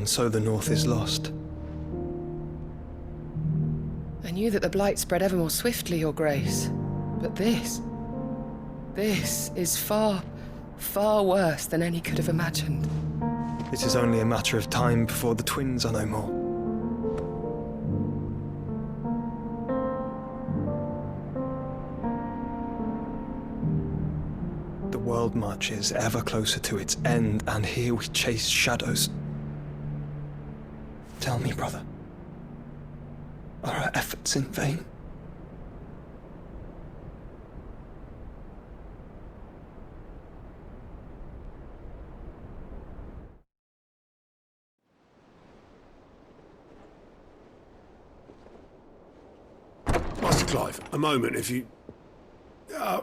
and so the North is lost. I knew that the Blight spread ever more swiftly, Your Grace. But this is far, far worse than any could have imagined. It is only a matter of time before the twins are no more. The world marches ever closer to its end, and here we chase shadows. Tell me, brother, are our efforts in vain? Master Clive, a moment, if you...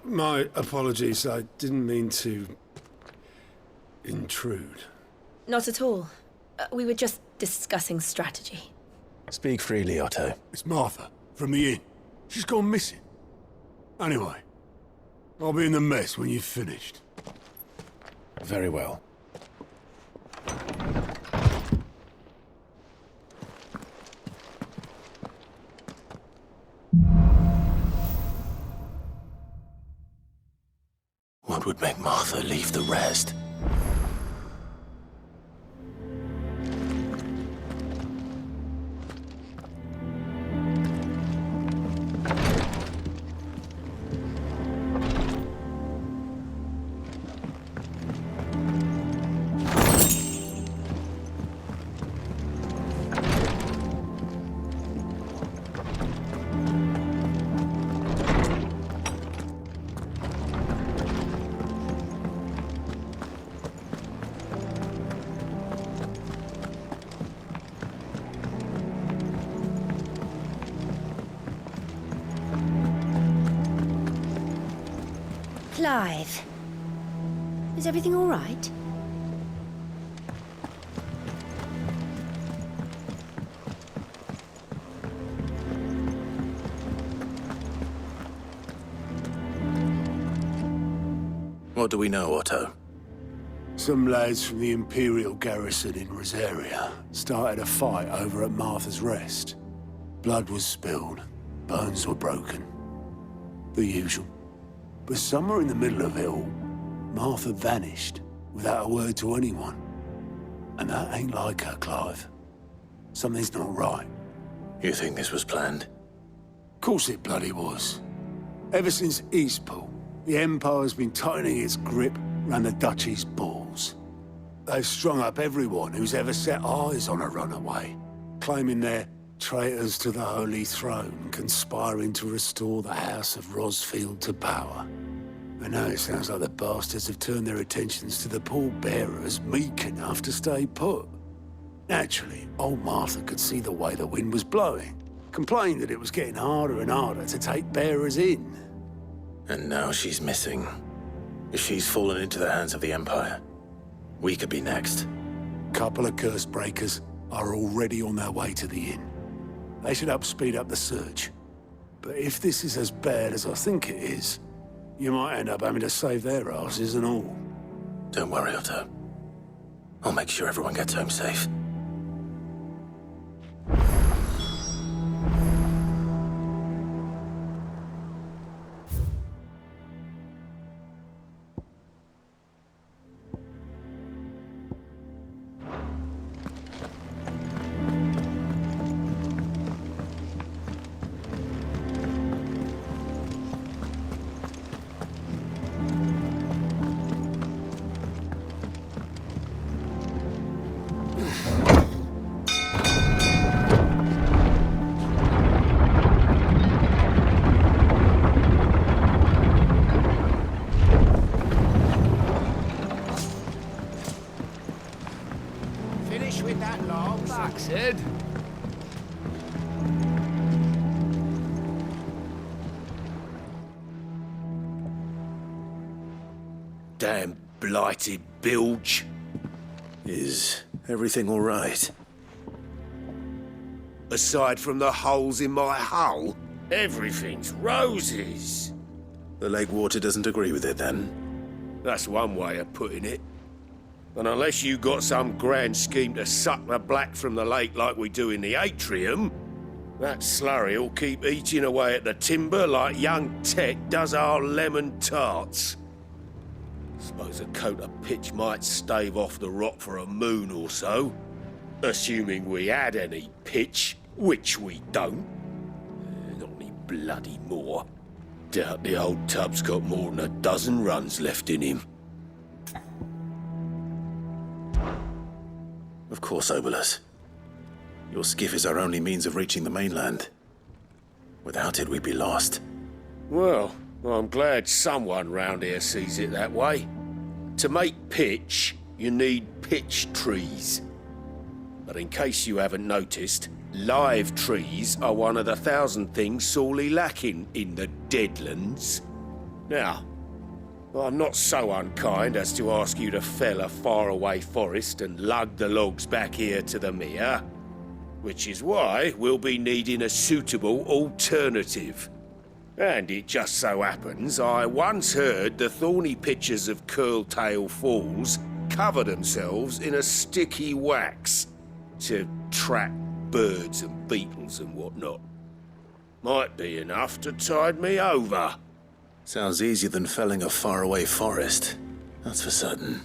my apologies, I didn't mean to... intrude. Not at all. We were just discussing strategy. Speak freely, Otto. It's Martha, from the inn. She's gone missing. Anyway, I'll be in the mess when you've finished. Very well. What would make Martha leave the rest? Clive, is everything all right? What do we know, Otto? Some lads from the Imperial garrison in Rosaria started a fight over at Martha's Rest. Blood was spilled, bones were broken. The usual. But somewhere in the middle of it all, Martha vanished without a word to anyone. And that ain't like her, Clive. Something's not right. You think this was planned? Of course it bloody was. Ever since Eastpool, the Empire's been tightening its grip round the Duchy's balls. They've strung up everyone who's ever set eyes on a runaway, claiming they're traitors to the Holy Throne, conspiring to restore the House of Rosfield to power. And now it sounds like the bastards have turned their attentions to the pallbearers meek enough to stay put. Naturally, old Martha could see the way the wind was blowing, complained that it was getting harder and harder to take bearers in. And now she's missing. If she's fallen into the hands of the Empire, we could be next. Couple of curse breakers are already on their way to the inn. They should help speed up the search. But if this is as bad as I think it is, you might end up having to save their asses and all. Don't worry, Otto. I'll make sure everyone gets home safe. With that long backside. Damn blighted bilge. Is everything all right? Aside from the holes in my hull, everything's roses. The lake water doesn't agree with it, then? That's one way of putting it. And unless you got some grand scheme to suck the black from the lake like we do in the atrium, that slurry will keep eating away at the timber like young Tech does our lemon tarts. Suppose a coat of pitch might stave off the rot for a moon or so. Assuming we had any pitch, which we don't. Not any bloody more. Doubt the old tub's got more than a dozen runs left in him. Of course, Obolus. Your skiff is our only means of reaching the mainland. Without it, we'd be lost. Well, I'm glad someone round here sees it that way. To make pitch, you need pitch trees. But in case you haven't noticed, live trees are one of the 1,000 things sorely lacking in the Deadlands. Now, I'm not so unkind as to ask you to fell a faraway forest and lug the logs back here to the mere, which is why we'll be needing a suitable alternative. And it just so happens I once heard the thorny pitchers of Curltail Falls cover themselves in a sticky wax to trap birds and beetles and whatnot. Might be enough to tide me over. Sounds easier than felling a faraway forest. That's for certain.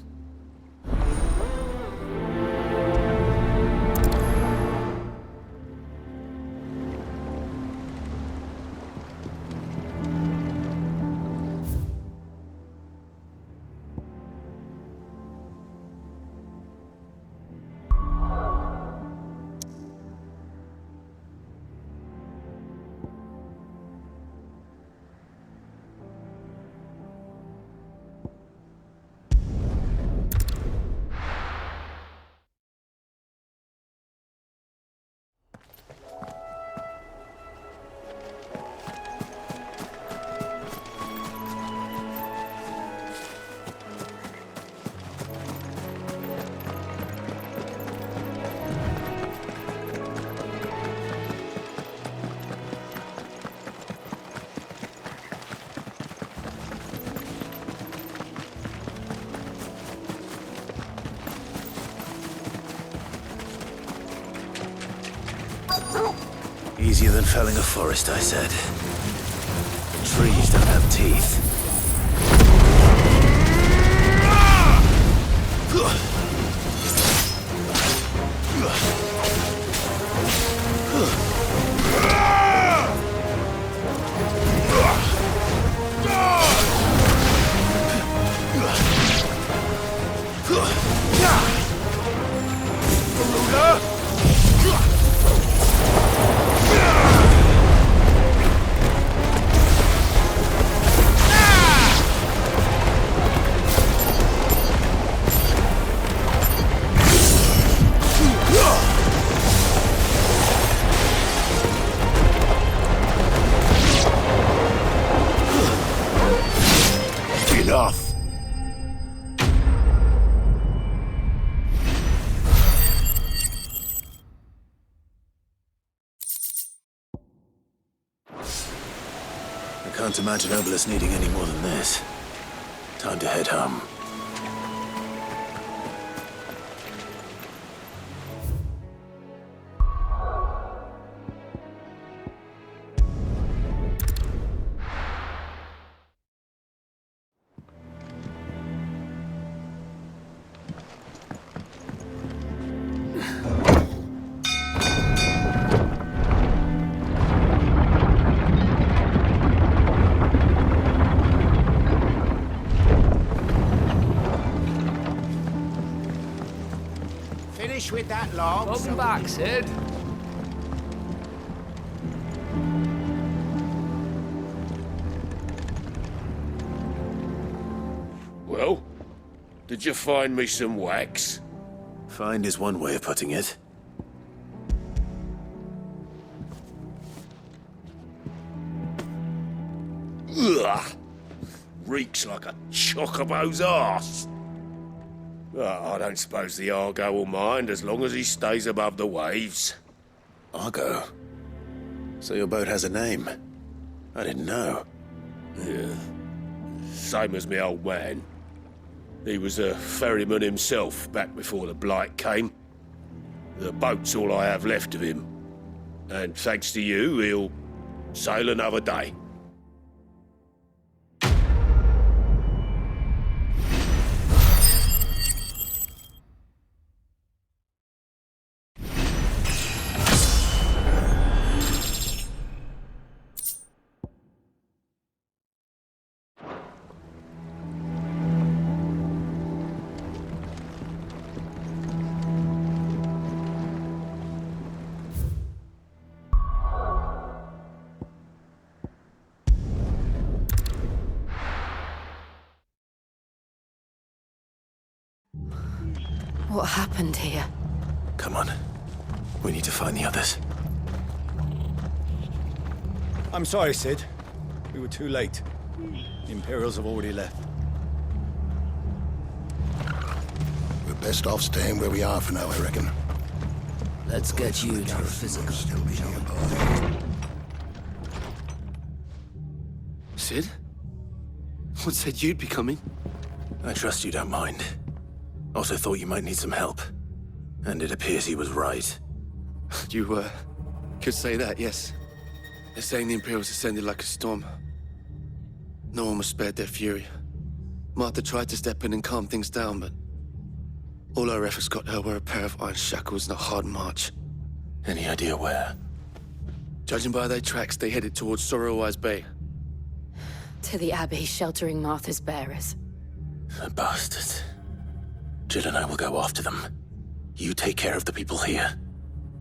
Easier than felling a forest, I said. Trees don't have teeth. Enough! I can't imagine Obolus needing any more than this. Time to head home. Finish with that log. Welcome back, Sid. Well, did you find me some wax? Find is one way of putting it. Ugh! Reeks like a chocobo's arse. I don't suppose the Argo will mind as long as he stays above the waves. Argo? So your boat has a name? I didn't know. Yeah. Same as me old man. He was a ferryman himself back before the Blight came. The boat's all I have left of him. And thanks to you, he'll sail another day. What happened here? Come on. We need to find the others. I'm sorry, Sid. We were too late. The Imperials have already left. We're best off staying where we are for now, I reckon. Let's get you to a physical. Still be nearby. Sid? What said you'd be coming? I trust you don't mind. Also thought you might need some help. And it appears he was right. You, could say that, yes. They're saying the Imperials ascended like a storm. No one was spared their fury. Martha tried to step in and calm things down, but all our efforts got her were a pair of iron shackles and a hard march. Any idea where? Judging by their tracks, they headed towards Sorrowwise Bay. To the Abbey sheltering Martha's bearers. The bastards. Jill and I will go after them. You take care of the people here.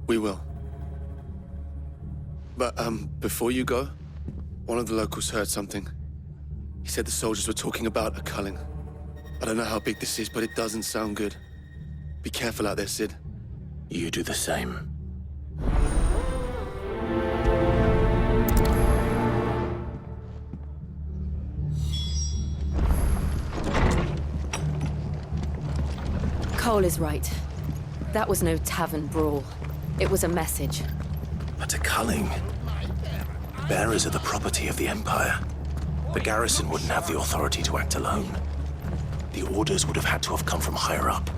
We will. But, before you go, one of the locals heard something. He said the soldiers were talking about a culling. I don't know how big this is, but it doesn't sound good. Be careful out there, Sid. You do the same. Cole is right. That was no tavern brawl. It was a message. But a culling. Bearers are the property of the Empire. The garrison wouldn't have the authority to act alone. The orders would have had to have come from higher up.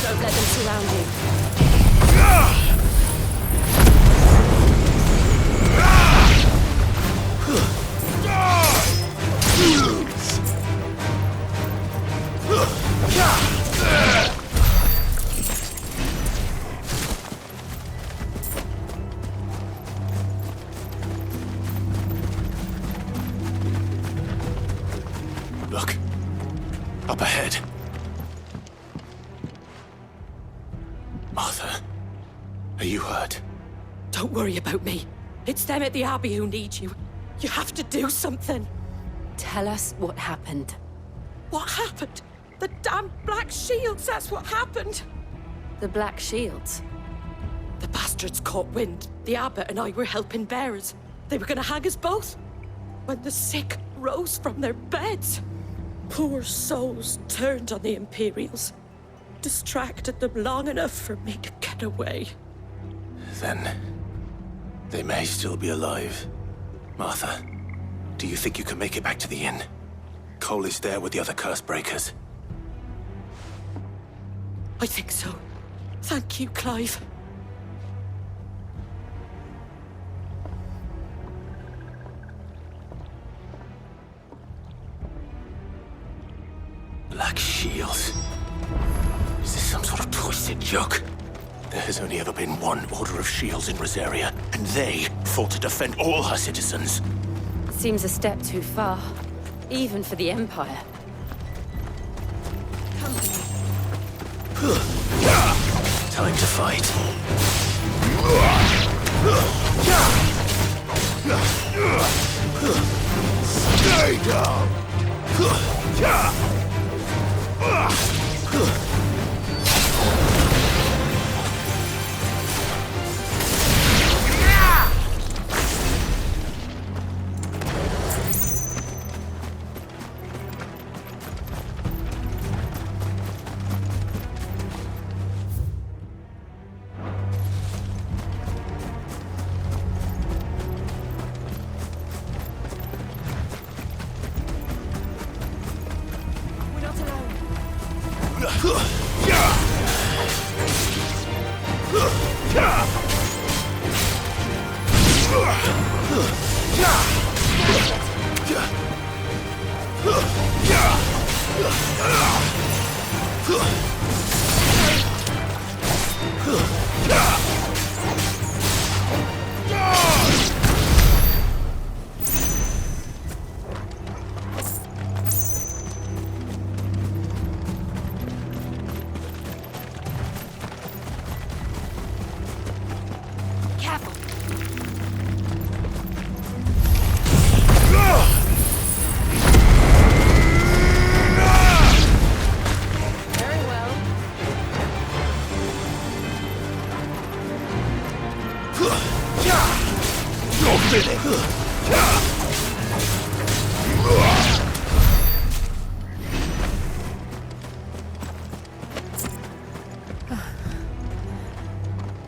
Don't let them surround you. Look. Up ahead. Martha, are you hurt? Don't worry about me. It's them at the Abbey who need you. You have to do something. Tell us what happened. What happened? The damn Black Shields, that's what happened. The Black Shields. The bastards caught wind. The Abbot and I were helping bearers. They were gonna hang us both. When the sick rose from their beds. Poor souls turned on the Imperials. Distracted them long enough for me to get away. Then, they may still be alive. Martha, do you think you can make it back to the inn? Cole is there with the other curse breakers. I think so. Thank you, Clive. Black Shields. Is this some sort of twisted joke? There has only ever been one Order of Shields in Rosaria, and they fought to defend all her citizens. Seems a step too far, even for the Empire. Time to fight. Stay down!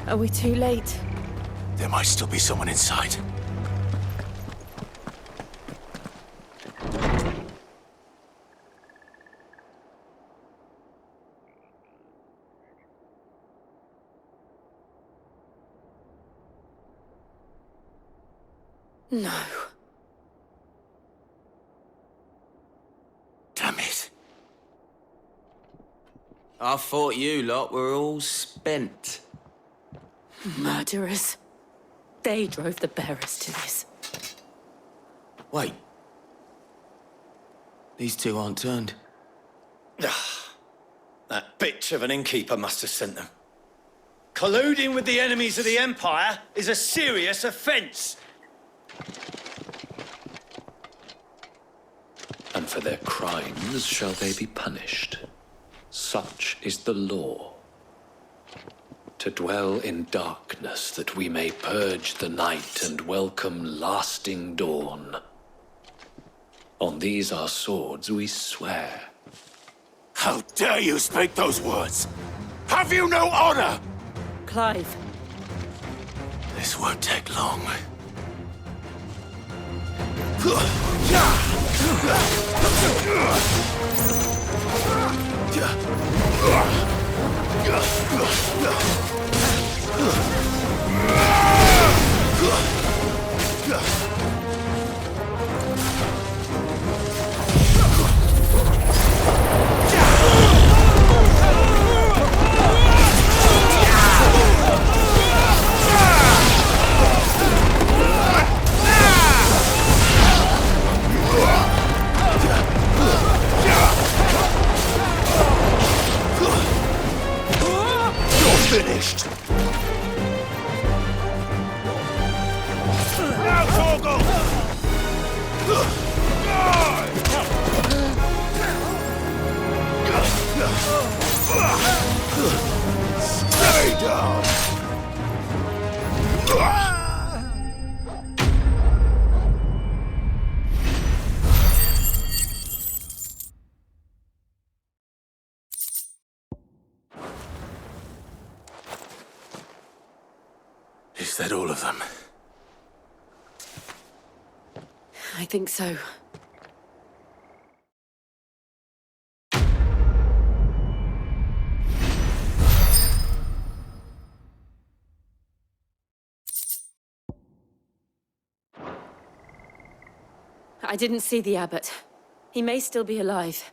Are we too late? There might still be someone inside. No. Damn it. I thought you lot were all spent. Murderers. They drove the bearers to this. Wait. These two aren't turned. That bitch of an innkeeper must have sent them. Colluding with the enemies of the Empire is a serious offence. And for their crimes shall they be punished. Such is the law. To dwell in darkness that we may purge the night and welcome lasting dawn. On these our swords we swear. How dare you speak those words? Have you no honor? Clive. This won't take long. Finished. Now, Torgal! Stay down! Is that all of them? I think so. I didn't see the abbot. He may still be alive.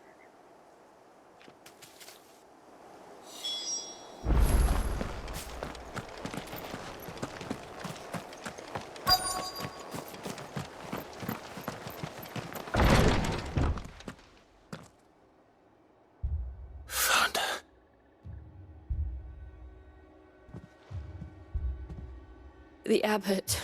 The abbot.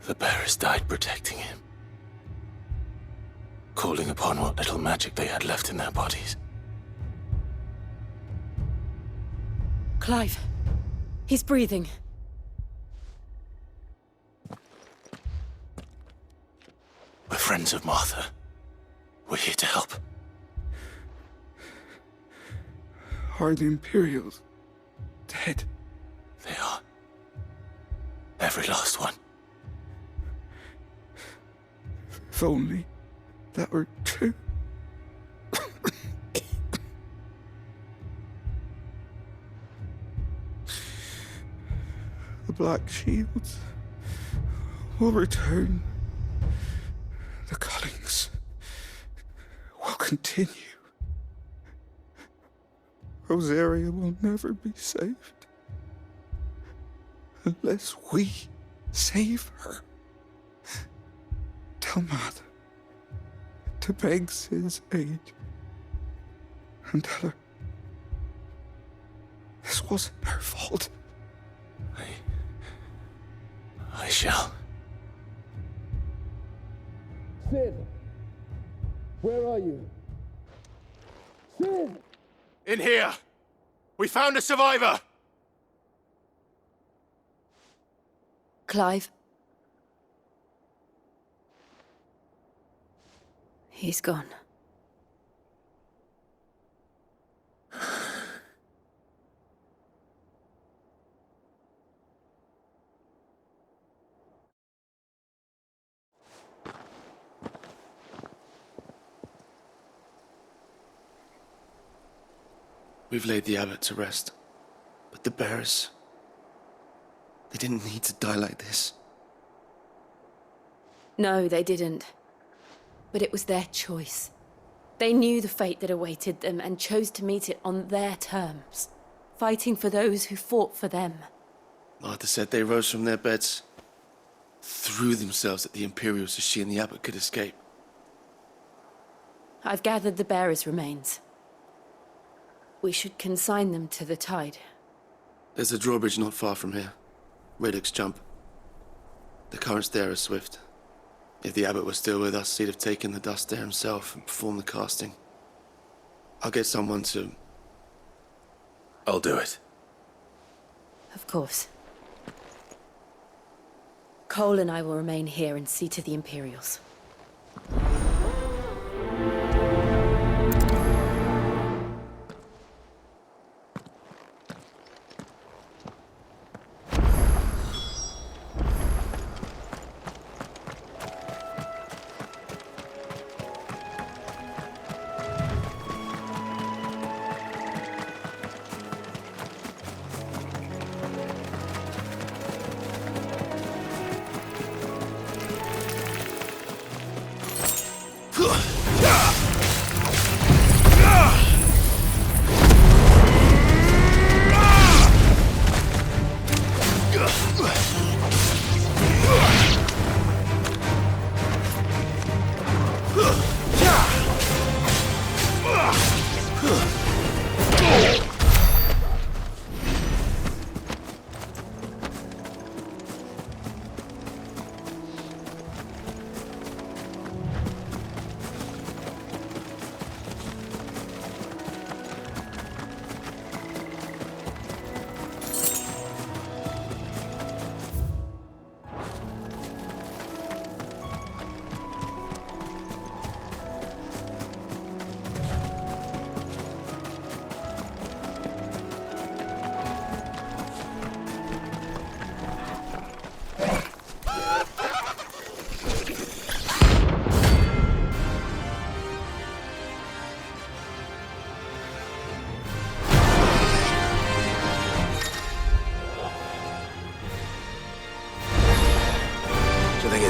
The bearers died protecting him, calling upon what little magic they had left in their bodies. Clive. He's breathing. We're friends of Martha. We're here to help. Are the Imperials dead? They are. Every last one. If only that were true. The Black Shields will return. The Cullings will continue. Rosaria will never be saved unless we save her. Tell Matt to beg Sid's aid and tell her this wasn't her fault. I shall. Sid! Where are you? Sid! In here! We found a survivor! Clive. He's gone. We've laid the abbot to rest. But the bearers... they didn't need to die like this. No, they didn't. But it was their choice. They knew the fate that awaited them and chose to meet it on their terms, fighting for those who fought for them. Martha said they rose from their beds, threw themselves at the Imperials so she and the abbot could escape. I've gathered the bearers' remains. We should consign them to the tide. There's a drawbridge not far from here. Radix Jump. The currents there are swift. If the abbot was still with us, he'd have taken the dust there himself and performed the casting. I'll get someone to... I'll do it. Of course. Cole and I will remain here and see to the Imperials.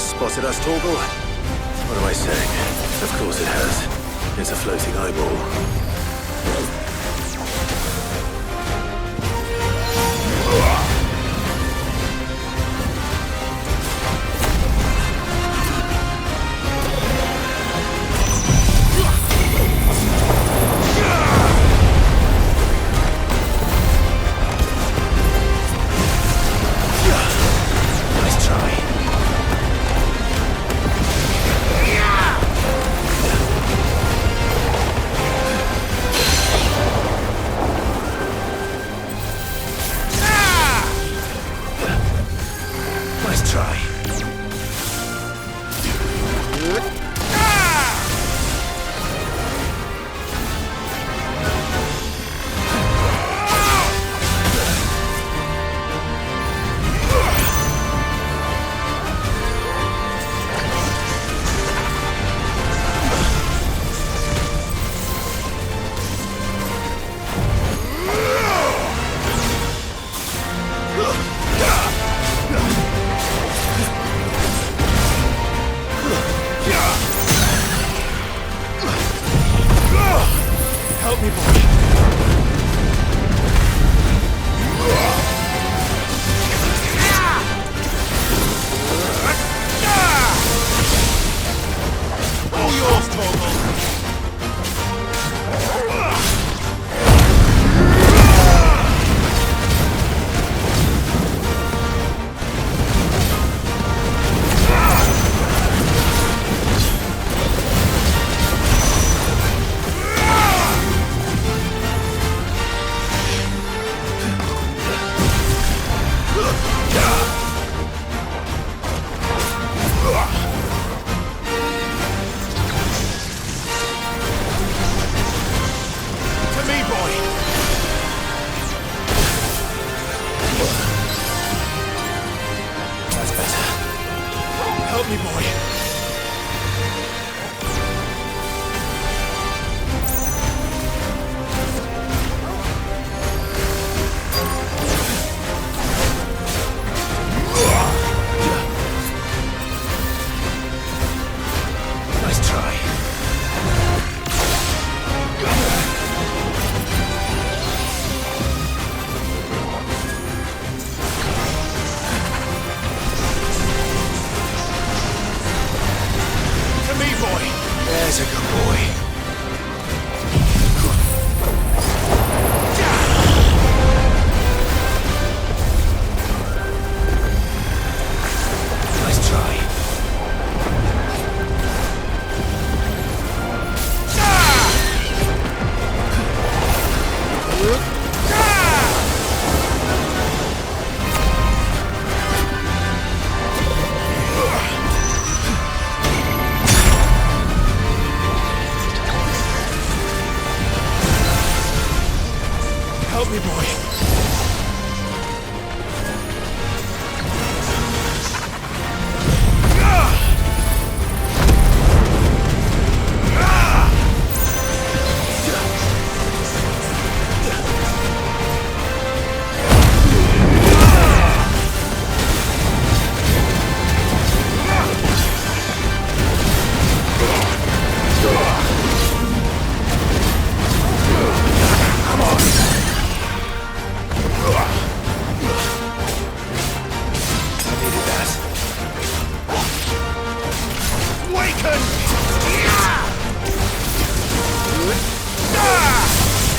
Spotted us, Torgal? What am I saying? Of course it has. It's a floating eyeball. Nice try. Nice try. Help me, boy. All yours, Torgal. Help me, boy. Nice try. There's a good boy. Nice try. Help me, boy.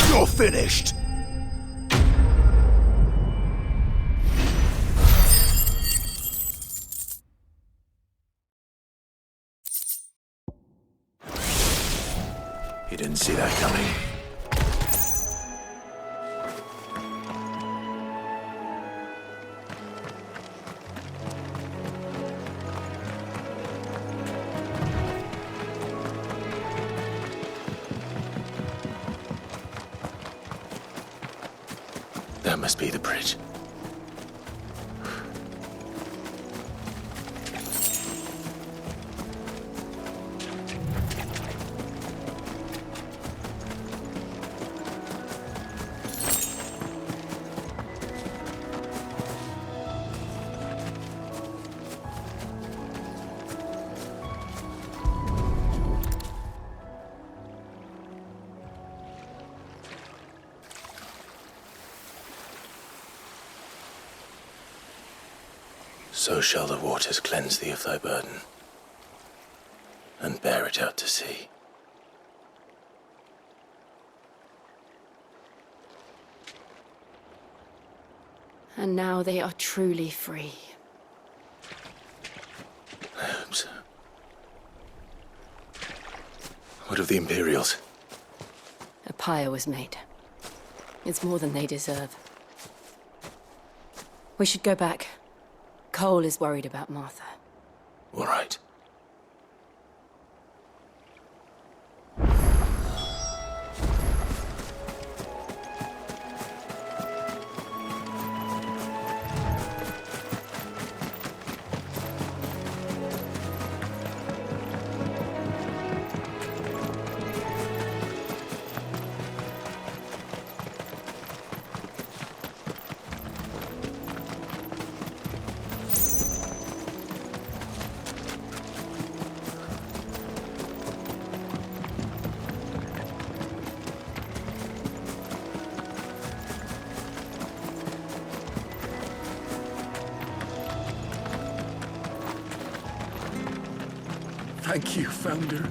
You're finished! You didn't see that coming. That must be the bridge. So shall the waters cleanse thee of thy burden, and bear it out to sea. And now they are truly free. I hope so. What of the Imperials? A pyre was made. It's more than they deserve. We should go back. Cole is worried about Martha. All right. Thank you, Founder.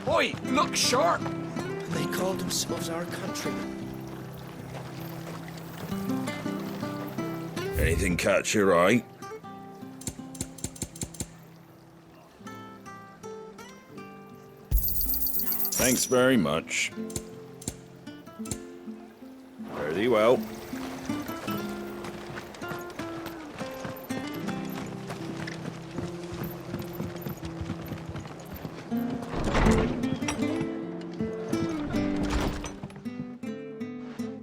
Oi, look sharp! They called themselves our countrymen. Anything catch your eye? Thanks very much. Fare thee well.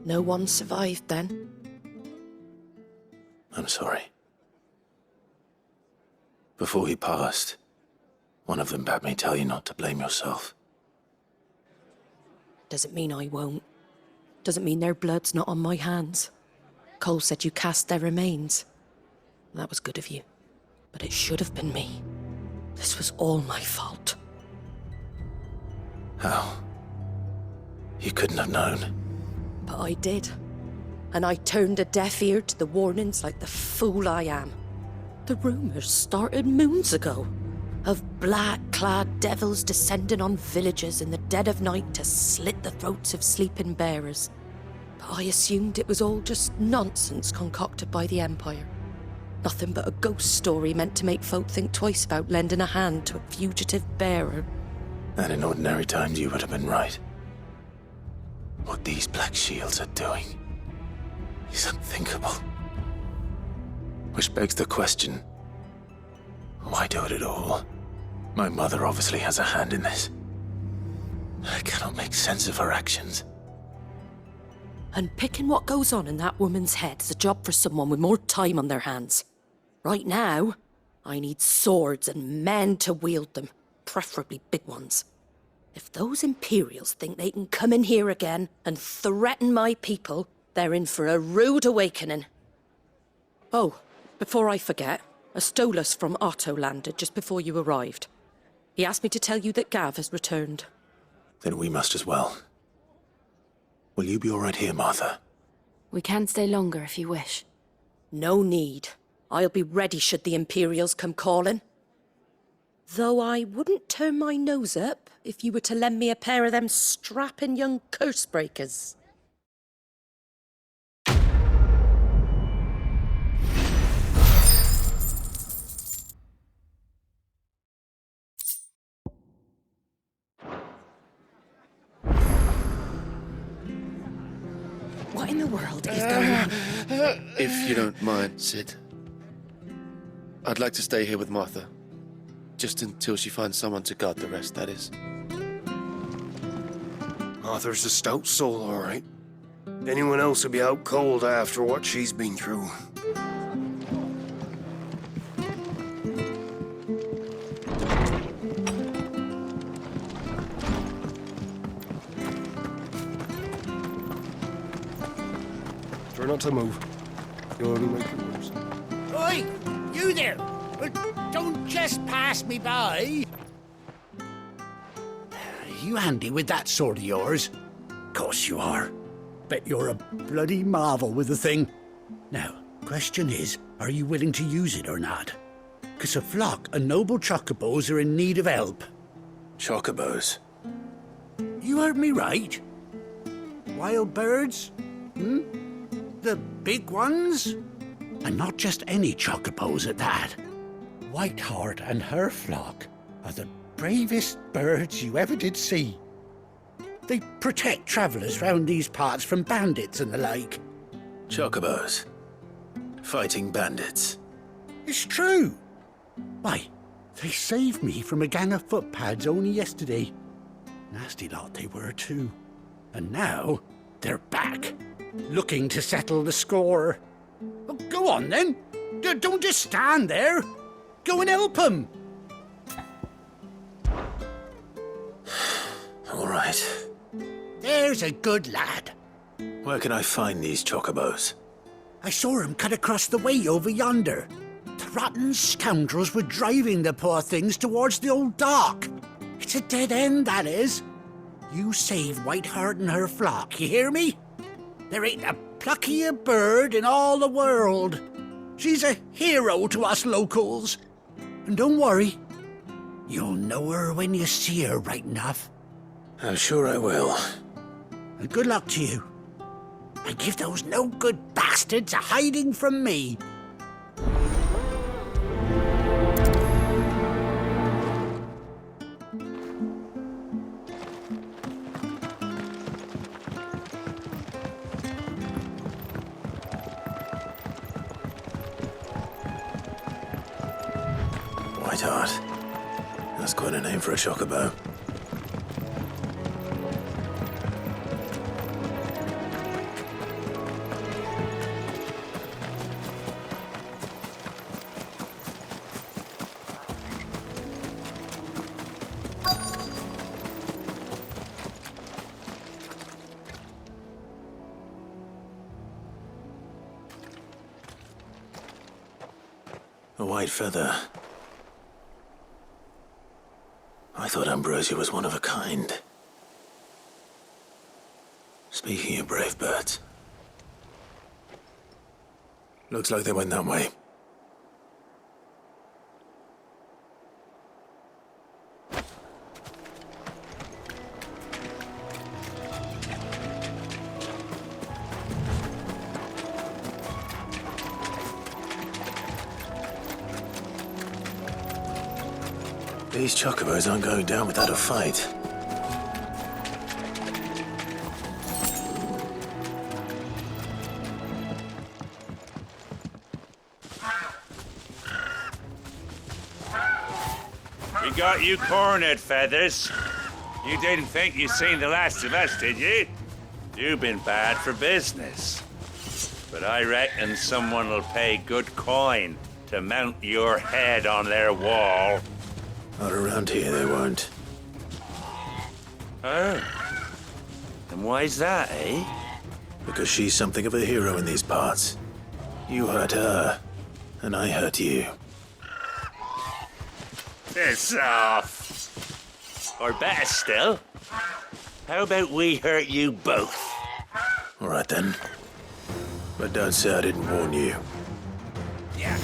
No one survived then? I'm sorry. Before he passed, one of them bade me tell you not to blame yourself. Doesn't mean I won't. Doesn't mean their blood's not on my hands. Cole said you cast their remains. That was good of you. But it should have been me. This was all my fault. How? You couldn't have known. But I did. And I turned a deaf ear to the warnings like the fool I am. The rumours started moons ago. Of black-clad devils descending on villages in the dead of night to slit the throats of sleeping bearers. But I assumed it was all just nonsense concocted by the Empire. Nothing but a ghost story meant to make folk think twice about lending a hand to a fugitive bearer. And in ordinary times you would have been right. What these Black Shields are doing is unthinkable. Which begs the question, why do it at all? My mother obviously has a hand in this. I cannot make sense of her actions. And picking what goes on in that woman's head is a job for someone with more time on their hands. Right now, I need swords and men to wield them, preferably big ones. If those Imperials think they can come in here again and threaten my people, they're in for a rude awakening. Oh, before I forget, a Stolas from Otto landed just before you arrived. He asked me to tell you that Gav has returned. Then we must as well. Will you be all right here, Martha? We can stay longer if you wish. No need. I'll be ready should the Imperials come calling. Though I wouldn't turn my nose up if you were to lend me a pair of them strapping young curse breakers. What in the world is going on? If you don't mind, Sid, I'd like to stay here with Martha. Just until she finds someone to guard the rest, that is. Arthur's a stout soul, all right. Anyone else would be out cold after what she's been through. Try not to move. You'll only make it worse. Oi! You there! Don't just pass me by! You handy with that sword of yours? Course you are. Bet you're a bloody marvel with the thing. Now, question is, are you willing to use it or not? 'cause a flock of noble chocobos are in need of help. Chocobos? You heard me right. Wild birds? The big ones? And not just any chocobos at that. Whiteheart and her flock are the bravest birds you ever did see. They protect travellers round these parts from bandits and the like. Chocobos? Fighting bandits? It's true. Why, they saved me from a gang of footpads only yesterday. Nasty lot they were too. And now they're back, looking to settle the score. Well, go on then. Don't just stand there. Go and help them. All right. There's a good lad. Where can I find these chocobos? I saw him cut across the way over yonder. The rotten scoundrels were driving the poor things towards the old dock. It's a dead end, that is. You save Whiteheart and her flock, you hear me? There ain't a pluckier bird in all the world. She's a hero to us locals. And don't worry, you'll know her when you see her right enough. I'm sure I will. And good luck to you. And give those no-good bastards a hiding from me. Whiteheart. That's quite a name for a chocobo. A white feather. I thought Ambrosia was one of a kind. Speaking of brave birds. Looks like they went that way. These chocobos aren't going down without a fight. We got you cornered, Feathers. You didn't think you'd seen the last of us, did you? You've been bad for business. But I reckon someone will pay good coin to mount your head on their wall. Not around here, they won't. Oh. And why's that, eh? Because she's something of a hero in these parts. You hurt her, and I hurt you. Piss off. Or better still, how about we hurt you both? All right then. But don't say I didn't warn you. Yeah.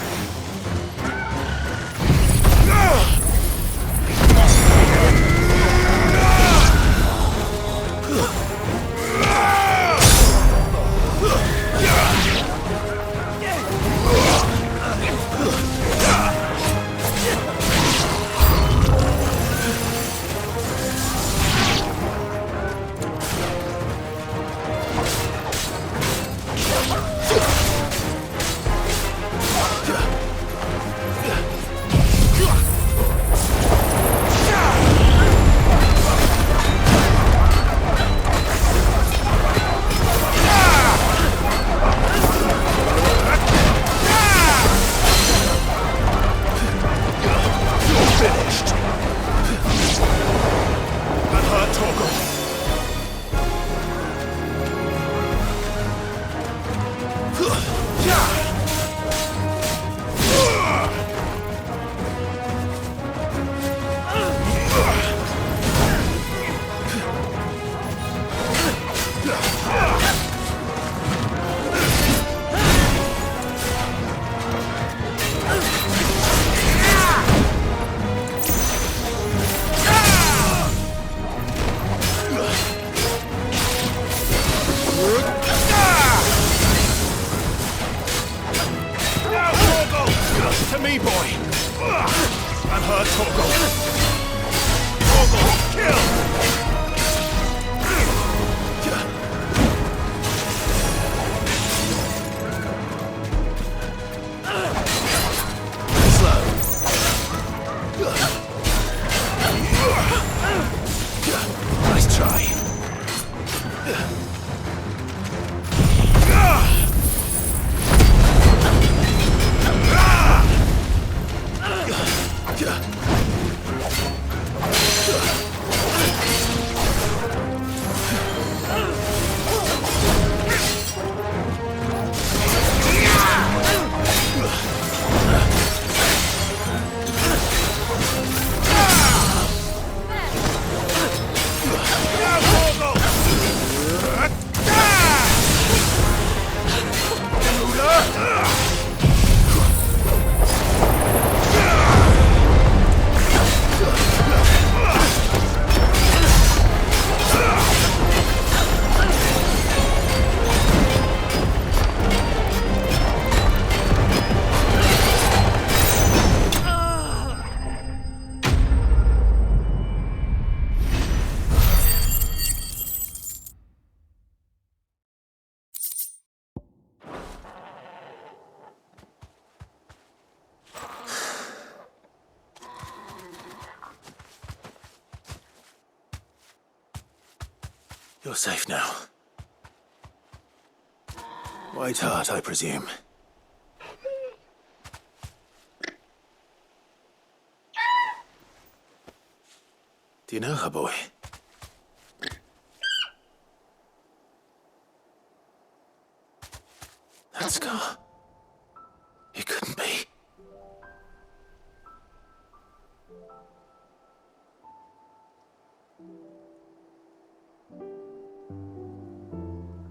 You're safe now. White Hart, I presume. Do you know her, boy? That scar. It couldn't be.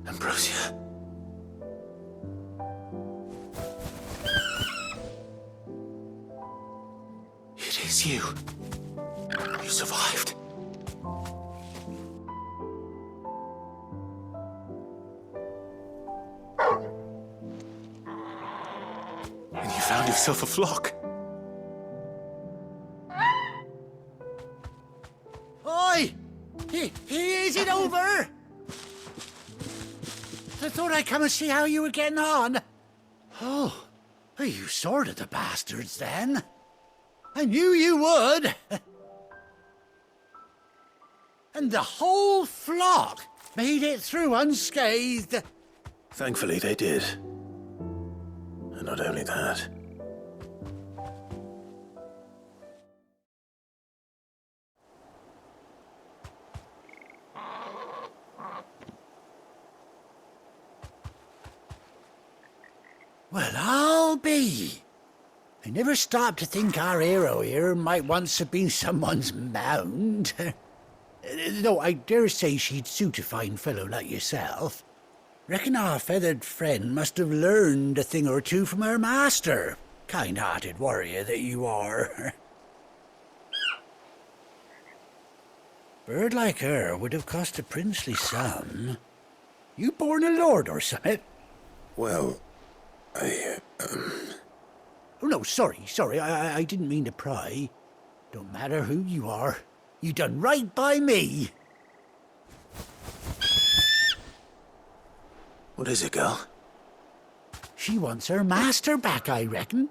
Ambrosia. It is you. You survived. And you found yourself a flock. Oi! Is it over? I thought I'd come and see how you were getting on. Oh, you sorted the bastards then. I knew you would. And the whole flock made it through unscathed. Thankfully, they did. And not only that. Well, I'll be. I never stopped to think our hero here might once have been someone's mount. Though I dare say she'd suit a fine fellow like yourself. Reckon our feathered friend must have learned a thing or two from her master. Kind-hearted warrior that you are. Bird like her would have cost a princely sum. You born a lord or something? Well, Oh, no, sorry. I didn't mean to pry. Don't matter who you are. You done right by me. What is it, girl? She wants her master back, I reckon.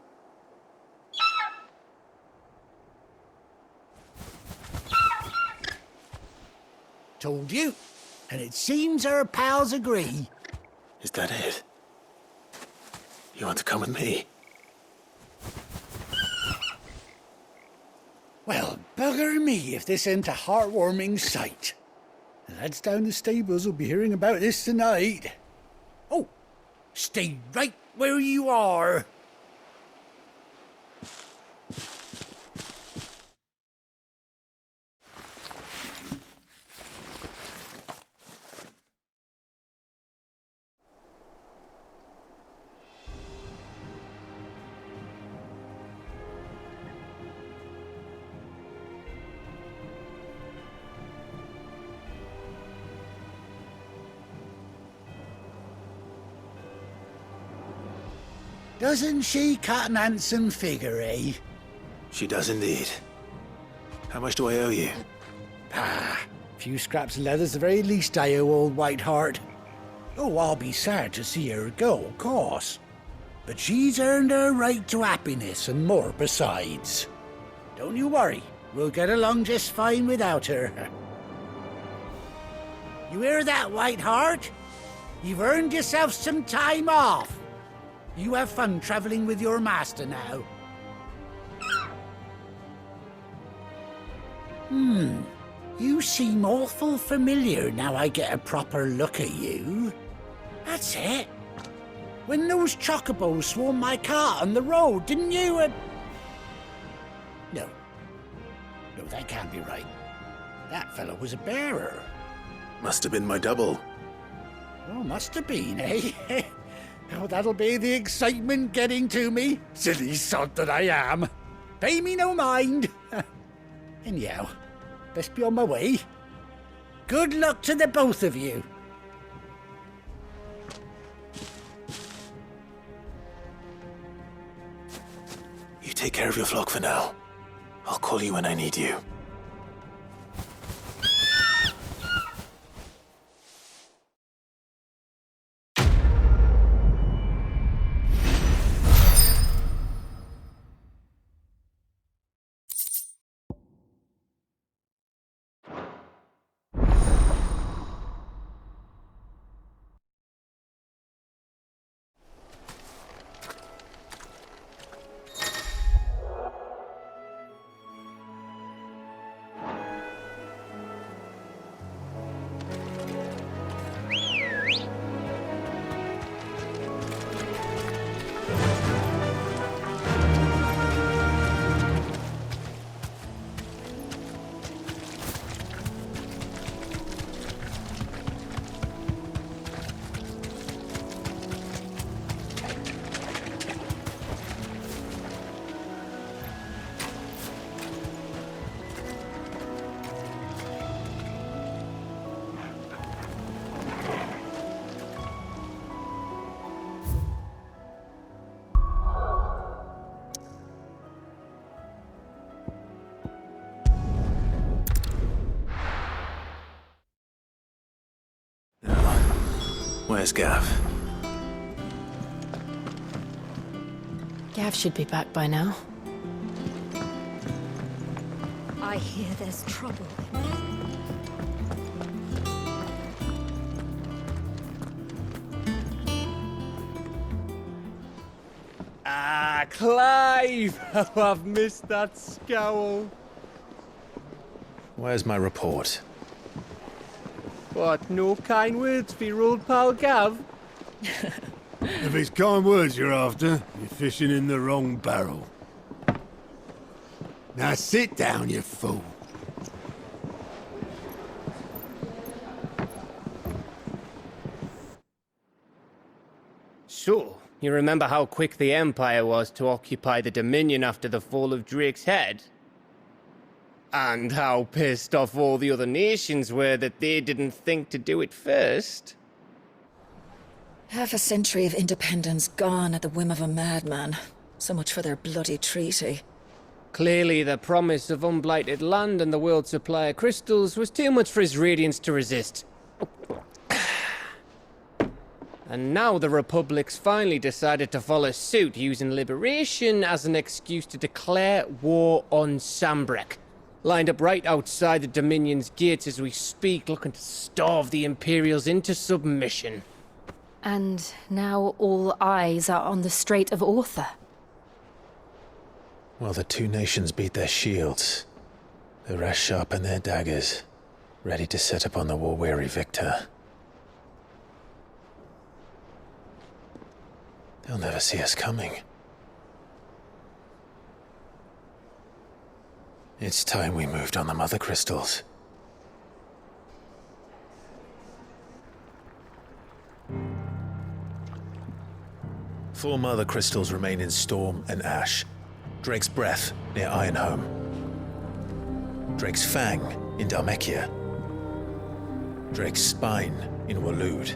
Told you. And it seems her pals agree. Is that it? You want to come with me? Well, bugger me if this ain't a heartwarming sight. The lads down the stables will be hearing about this tonight. Oh, stay right where you are. Doesn't she cut an handsome figure, eh? She does indeed. How much do I owe you? A few scraps of leather's the very least I owe old White Hart. Oh, I'll be sad to see her go, of course. But she's earned her right to happiness and more besides. Don't you worry, we'll get along just fine without her. You hear that, White Hart? You've earned yourself some time off. You have fun traveling with your master now. You seem awful familiar now I get a proper look at you. That's it. When those chocobos swarmed my cart on the road, didn't you? No, that can't be right. That fellow was a bearer. Must have been my double. Oh, must have been, eh? Oh, that'll be the excitement getting to me. Silly sod that I am. Pay me no mind. Anyhow, best be on my way. Good luck to the both of you. You take care of your flock for now. I'll call you when I need you. Where's Gav? Gav should be back by now. I hear there's trouble. Ah, Clive! Oh, I've missed that scowl. Where's my report? What, no kind words for your old pal Gav? If it's kind words you're after, you're fishing in the wrong barrel. Now sit down, you fool. So, you remember how quick the Empire was to occupy the Dominion after the fall of Drake's head? And how pissed off all the other nations were that they didn't think to do it first? Half a century of independence gone at the whim of a madman. So much for their bloody treaty. Clearly, the promise of unblighted land and the world's supply of crystals was too much for his radiance to resist. And now the Republic's finally decided to follow suit, using liberation as an excuse to declare war on Sambrek. Lined up right outside the Dominion's gates as we speak, looking to starve the Imperials into submission. And now all eyes are on the Strait of Author. Well, the two nations beat their shields. The rest sharpen their daggers, ready to set upon the war-weary victor. They'll never see us coming. It's time we moved on the Mother Crystals. Four Mother Crystals remain in Storm and Ash. Drake's Breath near Ironhome. Drake's Fang in Dhalmekia. Drake's Spine in Waloed.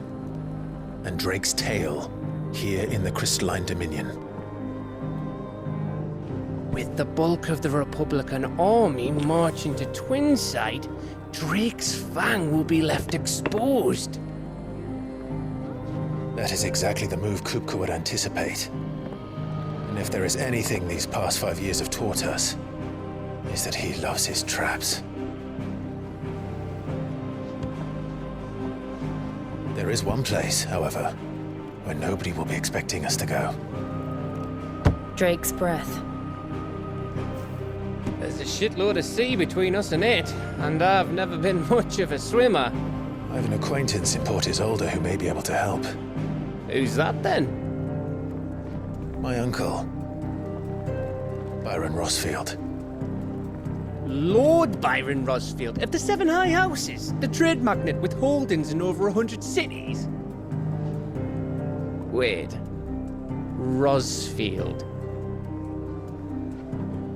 And Drake's Tail here in the Crystalline Dominion. With the bulk of the Republican army marching to Twinside, Drake's Fang will be left exposed. That is exactly the move Kupka would anticipate. And if there is anything these past 5 years have taught us, is that he loves his traps. There is one place, however, where nobody will be expecting us to go. Drake's Breath. There's a shitload of sea between us and it, and I've never been much of a swimmer. I have an acquaintance in Port Isolde who may be able to help. Who's that then? My uncle, Byron Rosfield. Lord Byron Rosfield of the Seven High Houses, the trade magnate with holdings in over 100 cities. Wait, Rosfield.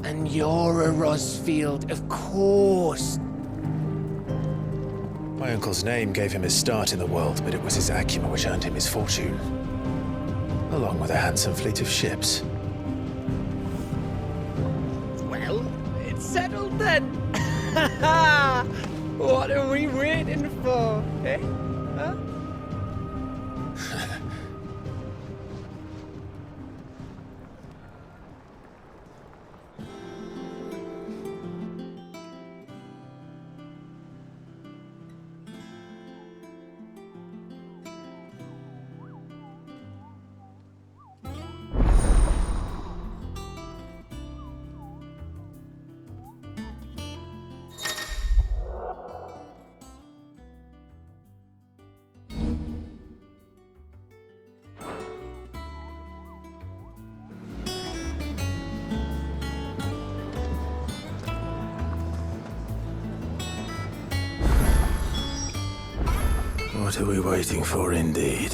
And you're a Rosfield, of course. My uncle's name gave him his start in the world, but it was his acumen which earned him his fortune, along with a handsome fleet of ships. Well, it's settled then. What are we waiting for, eh? Huh? What are we waiting for, indeed?